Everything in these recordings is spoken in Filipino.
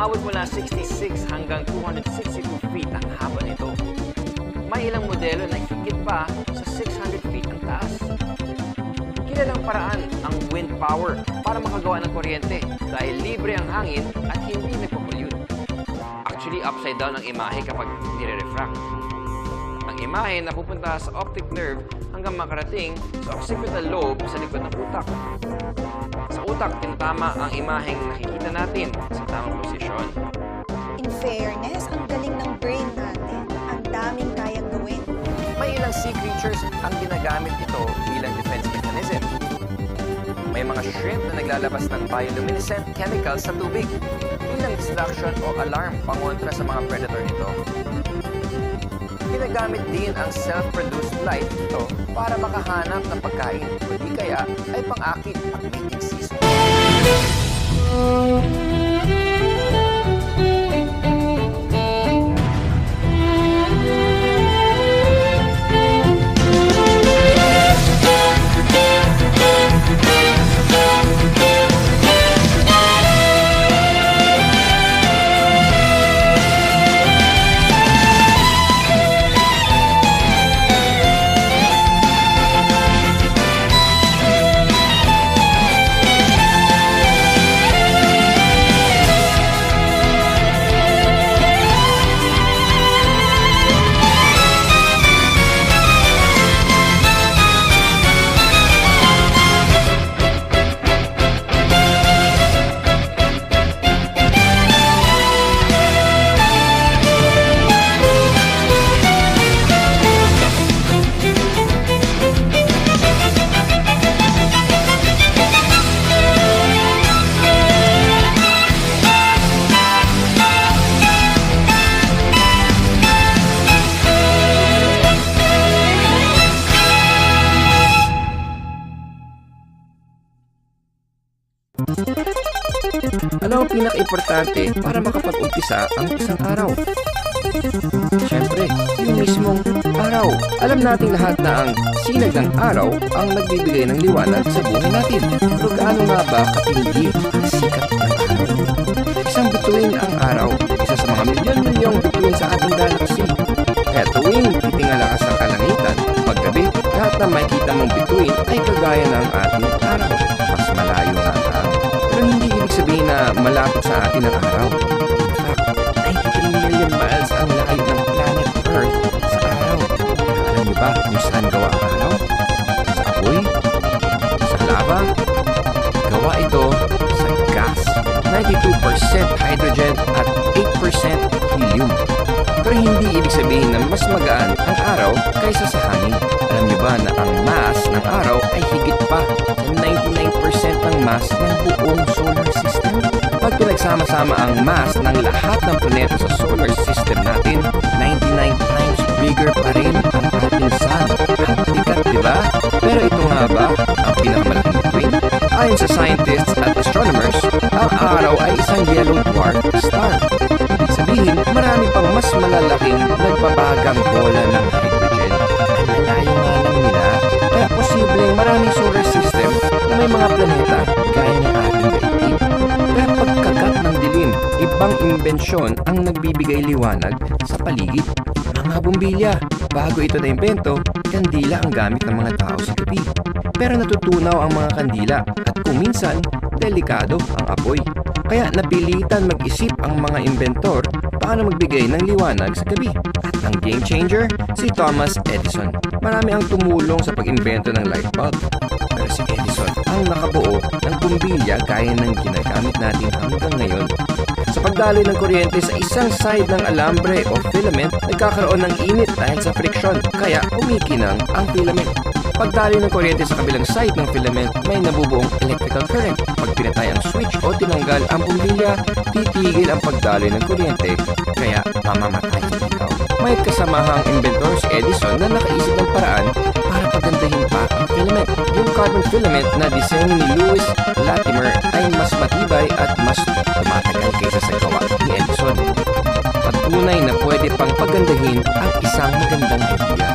Umaabot mula 66 hanggang 262 feet ang haba nito. May ilang modelo na higit pa sa 600 feet ang taas. Kilalang paraan ang wind power para makagawa ng kuryente dahil libre ang hangin at hindi nagpo-pollute. Actually, upside down ang imahe kapag nire-refract. Ang imahe napupunta sa optic nerve hanggang makarating sa occipital lobe sa likod ng utak. Sa utak, tinatama ang imaheng nakikita natin sa tamang posisyon. In fairness, ang galing ng brain natin. Ang daming kayang gawin. May ilang sea creatures ang ginagamit ito bilang defense mechanism. May mga shrimp na naglalabas ng bioluminescent chemicals sa tubig bilang distraction o alarm pangontra sa mga predator nito. Ginagamit din ang self-produced light ito para makahanap ng pagkain o di kaya ay pang-akit ang mating season. Ano ang pinaka-importante para makapag-umpisa ang isang araw? Siyempre, yung mismong araw. Alam nating lahat na ang sinag ng araw ang nagbibigay ng liwanag sa buhay natin. Pero gaano nga ba katindi ang sikat ng araw? Isang bituin ang araw, isa sa mga milyon-milyong bituin sa ating galaxy. Kaya tuwing titingala ka sa kalangitan, paggabi, lahat na makikita mong bituin ay kagaya ng ating araw. Mas malayo nga ang araw. Pero hindi ibig sabihin na malapit sa atin ang araw. In fact, 93 million miles ang layo ng planet Earth sa araw. Alam niyo ba kung saan gawa ang araw? Sa apoy? Sa lava? Gawa ito sa gas. 92% hydrogen at 8% helium. Pero hindi ibig sabihin na mas magaan ang araw kaysa sa hangin. Alam niyo ba na ang mass ng araw ay higit pa sa 99% ng mass ng buong solar system? Pag pinagsama-sama ang mass ng lahat ng planeta sa solar system natin, 99 times bigger pa rin ang ating sun. Ang bigat, di ba? Pero ito nga ba ang pinakamalaking bituin? Ayon sa scientists at astronomers, ang araw ay isang yellow dwarf star. Ibig sabihin, marami pang mas malalaking nagbabagang bola ng hydrogen. Ang layo nga lang nila, kaya posibleng maraming solar system na may mga planeta gaya ng ating daigdig. Pero pagkagat ng dilim, ibang imbensyon ang nagbibigay liwanag sa paligid. Mga bombilya, bago ito na-imbento, kandila ang gamit ng mga tao sa gabi. Pero natutunaw ang mga kandila at kuminsan, delikado ang apoy. Kaya napilitan mag-isip ang mga inventor paano magbigay ng liwanag sa gabi. At ang game changer, si Thomas Edison. Marami ang tumulong sa pag-imbento ng light bulb. Pero si Edison ang nakabuo ng bombilya gaya ng ginagamit natin hanggang ngayon. Sa pagdaloy ng kuryente sa isang side ng alambre o filament, nagkakaroon ng init dahil sa friction, kaya kumikinang ang filament. Pagdaloy ng kuryente sa kabilang side ng filament, may nabubuong electrical current. Pag pinatay ang switch o tinanggal ang bombilya, titigil ang pagdaloy ng kuryente, kaya mamamatay sa ikaw. May kasamahang inventor si Edison na nakaisip ng paraan para pagandahin pa ang filament. Yung carbon filament na disenyo ni Louis Latimer ay mas matibay at mas tumatagal kaysa sa gawa ni Edison. Patunay na pwede pang pagandahin ang isang magandang idea.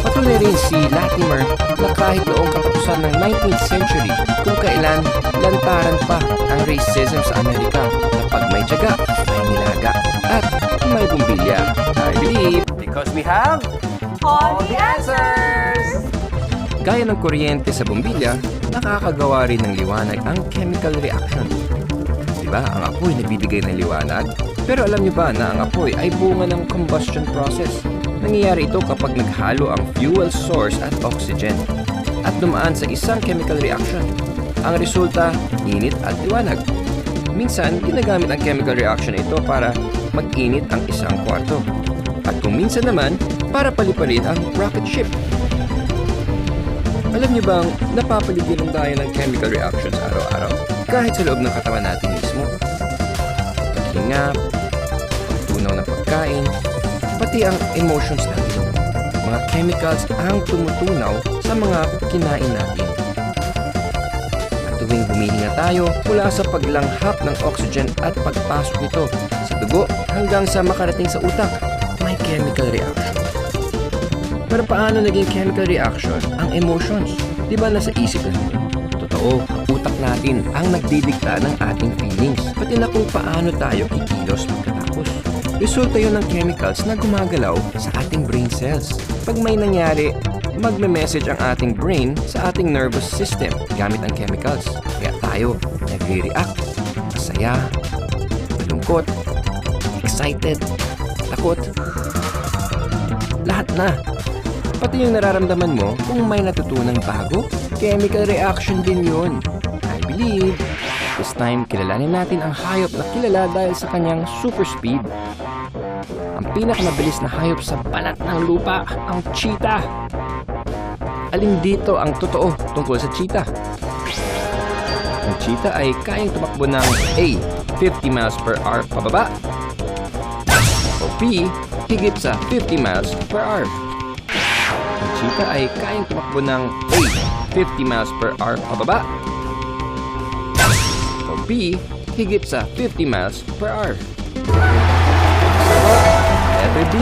Patunay rin si Latimer na kahit noong katapusan ng 19th century kung kailan lantaran pa ang racism sa Amerika na pag may tiyaga, may nilaga at may bumbilya. I believe because we have All the answers! gaya ng kuryente sa bumbilya, nakakagawa rin ng liwanag ang chemical reaction. Diba, ang apoy nagbibigay ng liwanag? Pero alam niyo ba na ang apoy ay bunga ng combustion process? Nangyayari ito kapag naghalo ang fuel source at oxygen at dumaan sa isang chemical reaction. Ang resulta, init at liwanag. Minsan, ginagamit ang chemical reaction na ito para mag-init ang isang kwarto. At kung minsan naman, para palipalin ang rocket ship. Alam niyo bang napapaligiran tayo ng chemical reactions araw-araw? Kahit sa loob ng katawan natin mismo. Paghinga, pagtunaw ng pagkain, pati ang emotions natin. Mga chemicals ang tumutunaw sa mga kinain natin. At tuwing humihinga tayo, mula sa paglanghap ng oxygen at pagpasok nito sa dugo hanggang sa makarating sa utak, may chemical reaction. Pero paano naging chemical reaction ang emotions? Di ba nasa isip lang yun? Totoo, ang utak natin ang nagdidikta ng ating feelings, pati na kung paano tayo kikilos pagkatapos. Resulta yun ng chemicals na gumagalaw sa ating brain cells. Pag may nangyari, magme-message ang ating brain sa ating nervous system gamit ang chemicals. Kaya tayo nagre-react, masaya, malungkot, excited, takot, lahat na. Pati yung nararamdaman mo kung may natutunang bago, chemical reaction din yun. I believe. This time, kilalanin natin ang hayop na kilala dahil sa kanyang super speed. Ang pinakamabilis na hayop sa balat ng lupa, ang cheetah. Alin dito ang totoo tungkol sa cheetah? Ang cheetah ay kayang tumakbo ng A. 50 miles per hour pababa o B. Higit sa 50 miles per hour. Ang cheetah ay kayang tumakbo ng A. 50 miles per hour pababa o B. Higit sa 50 miles per hour. Letter B.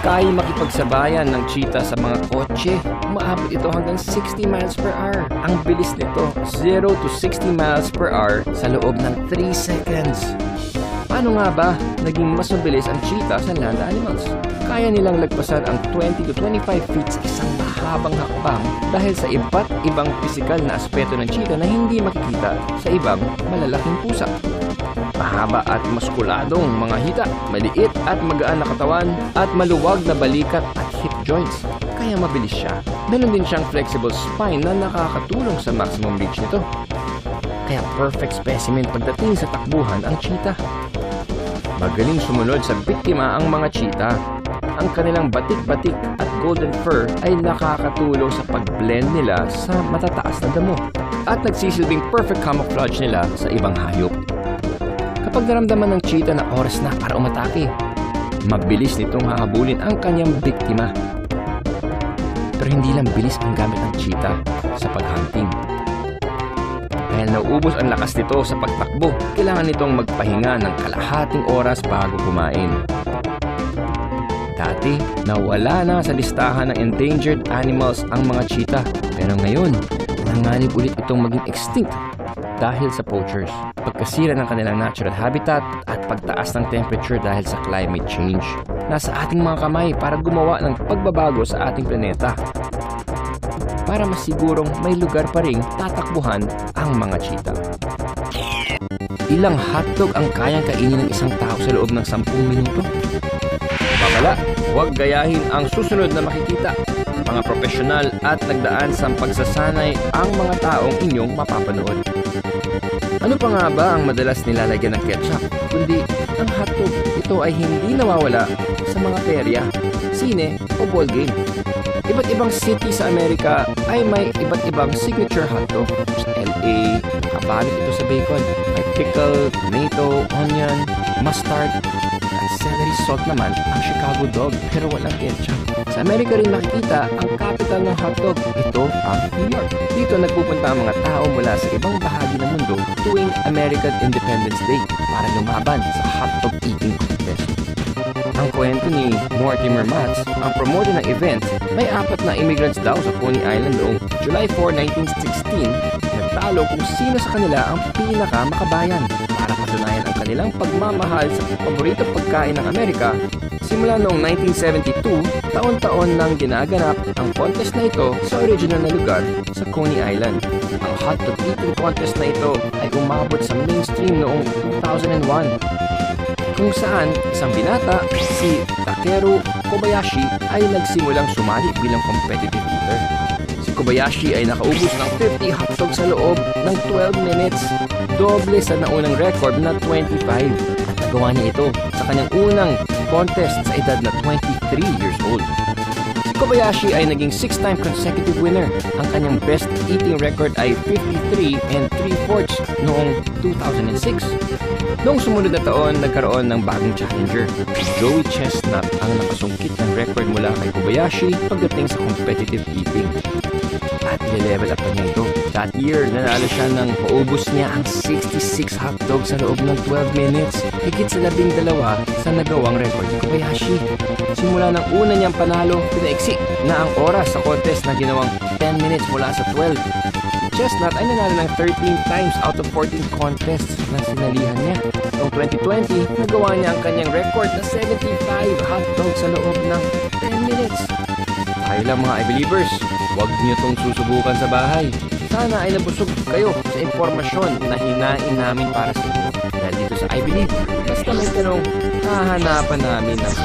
Kaya makipagsabayan ng cheetah sa mga kotse. Umaabot ito hanggang 60 miles per hour. Ang bilis nito, 0 to 60 miles per hour sa loob ng 3 seconds. Paano nga ba naging mas mabilis ang cheetah sa land animals? Kaya nilang lagpasan ang 20 to 25 feet sa isang mahabang hakbang dahil sa iba't ibang pisikal na aspeto ng cheetah na hindi makikita sa ibang malalaking pusa. Mahaba at muskuladong mga hita, maliit at magaan na katawan, at maluwag na balikat at hip joints. Kaya mabilis siya. Meron din siyang flexible spine na nakakatulong sa maximum reach nito. Kaya perfect specimen pagdating sa takbuhan ang cheetah. Magaling sumunod sa biktima ang mga cheetah. Ang kanilang batik-batik at golden fur ay nakakatulong sa pag-blend nila sa matataas na damo at nagsisilbing perfect camouflage nila sa ibang hayop. Kapag naramdaman ng cheetah na oras na para umatake, mabilis nitong hahabulin ang kanyang biktima. Pero hindi lang bilis ang gamit ng cheetah sa paghunting. Dahil nauubos ang lakas nito sa pagtakbo, kailangan nitong magpahinga ng kalahating oras bago kumain. Dati, nawala na sa listahan ng endangered animals ang mga cheetah. Pero ngayon, nanganib ulit itong maging extinct dahil sa poachers, pagkasira ng kanilang natural habitat at pagtaas ng temperature dahil sa climate change. Nasa ating mga kamay para gumawa ng pagbabago sa ating planeta. Para masigurong may lugar pa ring tatakbuhan ang mga cheetah. Ilang hotdog ang kayang kainin ng isang tao sa loob ng 10 minuto? Babala, huwag gayahin ang susunod na makikita. Mga profesional at nagdaan sa pagsasanay ang mga taong inyong mapapanood. Ano pa nga ba ang madalas nilalagyan ng ketchup? Kundi ang hotdog. Ito ay hindi nawawala sa mga perya, sine o ball game. Iba't ibang city sa Amerika ay may iba't ibang signature hotdog. Sa LA, nakabalot ito sa bacon. May pickle, tomato, onion, mustard, at celery salt naman ang Chicago dog pero walang ketchup. Sa Amerika rin makikita ang capital ng hotdog. Ito ang New York. Dito nagpupunta ang mga tao mula sa ibang bahagi ng mundo tuwing American Independence Day para lumaban sa hotdog eating contest. Ang kwento ni Mortimer Matz, ang promoter ng event, may 4 na immigrants daw sa Coney Island noong July 4, 1916, nagtalo kung sino sa kanila ang pinaka-makabayan para patunayan ang kanilang pagmamahal sa paboritong pagkain ng Amerika. Simula noong 1972, taon-taon nang ginaganap ang contest na ito sa original na lugar sa Coney Island. Ang hot dog eating contest na ito ay umabot sa mainstream noong 2001, kung saan isang binata, si Takeru Kobayashi, ay nagsimulang sumali bilang competitive eater. Si Kobayashi ay nakaubos ng 50 hotdog sa loob ng 12 minutes, doble sa naunang record na 25. At nagawa niya ito sa kanyang unang contest sa edad na 23 years old. Si Kobayashi ay naging 6-time consecutive winner. Ang kanyang best eating record ay 53 and 3/4 noong 2006. Noong sumunod na taon, nagkaroon ng bagong challenger. Joey Chestnut ang nakasungkit ng record mula kay Kobayashi pagdating sa competitive eating. At i-level up pa niya ito. That year, nanalo siya ng paubos niya ang 66 hotdogs sa loob ng 12 minutes. Higit sa 12 sa nagawang record ni Kobayashi. Simula ng una niyang panalo, pinaiksi na ang oras sa contest na ginawang 10 minutes mula sa 12. Chestnut ay nanalo ng 13 times out of 14 contests na sinalihan niya. Noong 2020, nagawa niya ang kanyang record na 75 hotdogs sa loob ng 10 minutes. Tayo lang mga I-Believers, huwag niyo itong susubukan sa bahay. Sana ay nabusog kayo sa impormasyon na hinain namin para sa inyo. Dahil dito sa I-Believe, basta may tanong, hahanapan namin ng